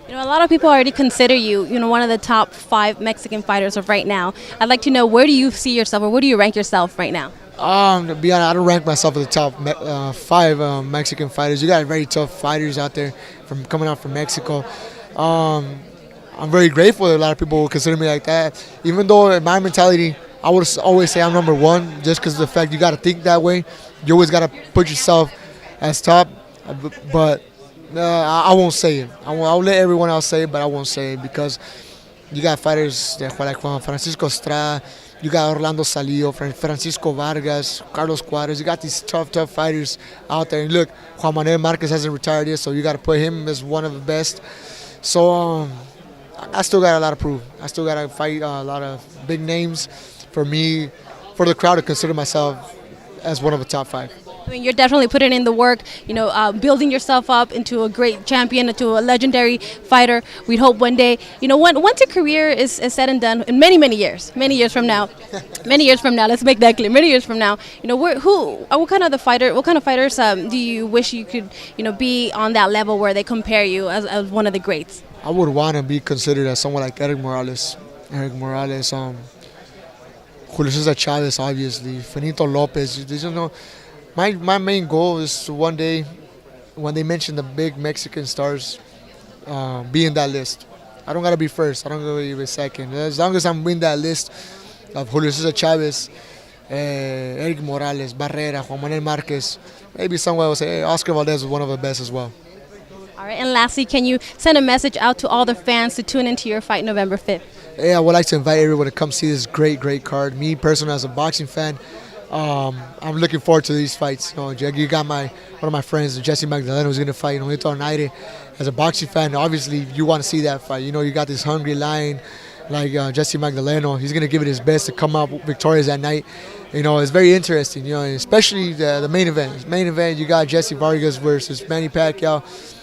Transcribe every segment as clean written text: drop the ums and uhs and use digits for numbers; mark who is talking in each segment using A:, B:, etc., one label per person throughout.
A: A lot of people already consider you, one of the top 5 Mexican fighters of right now. I'd like to know, where do you see yourself, or where do you rank yourself right now?
B: To be honest, I don't rank myself as the top five Mexican fighters. You got very tough fighters out there from coming out from Mexico. Um, I'm very grateful that a lot of people will consider me like that. Even though in my mentality, I would always say I'm number one, just because of the fact you got to think that way. You always got to put yourself as top. But I won't say it. I'll let everyone else say it, but I won't say it because you got fighters like Juan Francisco Estrada, you got Orlando Salillo, Francisco Vargas, Carlos Cuadras. You got these tough fighters out there. And look, Juan Manuel Marquez hasn't retired yet, so you got to put him as one of the best. So I still got a lot to prove. I still got to fight a lot of big names for me, for the crowd to consider myself as one of the top five.
A: You're definitely putting in the work, building yourself up into a great champion, into a legendary fighter. We'd hope one day, once your career is said and done, in many years from now, let's make that clear, many years from now, what kind of fighters do you wish you could, be on that level where they compare you as one of the greats?
B: I would want to be considered as someone like Eric Morales, Julio Cesar Chavez, obviously, Finito Lopez. My main goal is to one day, when they mention the big Mexican stars, be in that list. I don't gotta be first. I don't gotta be second. As long as I'm in that list of Julio Cesar Chavez, Eric Morales, Barrera, Juan Manuel Marquez, maybe someone will say, hey, Oscar Valdez is one of the best as well.
A: All right, and lastly, can you send a message out to all the fans to tune into your fight November 5th?
B: Yeah, I would like to invite everyone to come see this great card. Me personally, as a boxing fan, I'm looking forward to these fights. You got one of my friends, Jesse Magdaleno, who's going to fight Nito Arnaide. As a boxing fan, obviously you want to see that fight. You got this hungry lion like Jesse Magdaleno. He's going to give it his best to come out victorious that night. It's very interesting. Especially the main event. Main event, you got Jesse Vargas versus Manny Pacquiao.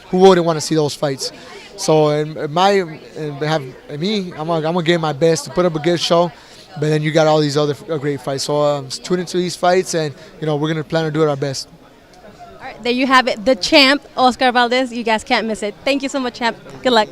B: Who wouldn't want to see those fights? So, I'm gonna give my best to put up a good show. But then you got all these other great fights. So tune into these fights, and we're gonna plan to do it our best.
A: All right, there you have it, the champ, Oscar Valdez. You guys can't miss it. Thank you so much, champ. Good luck.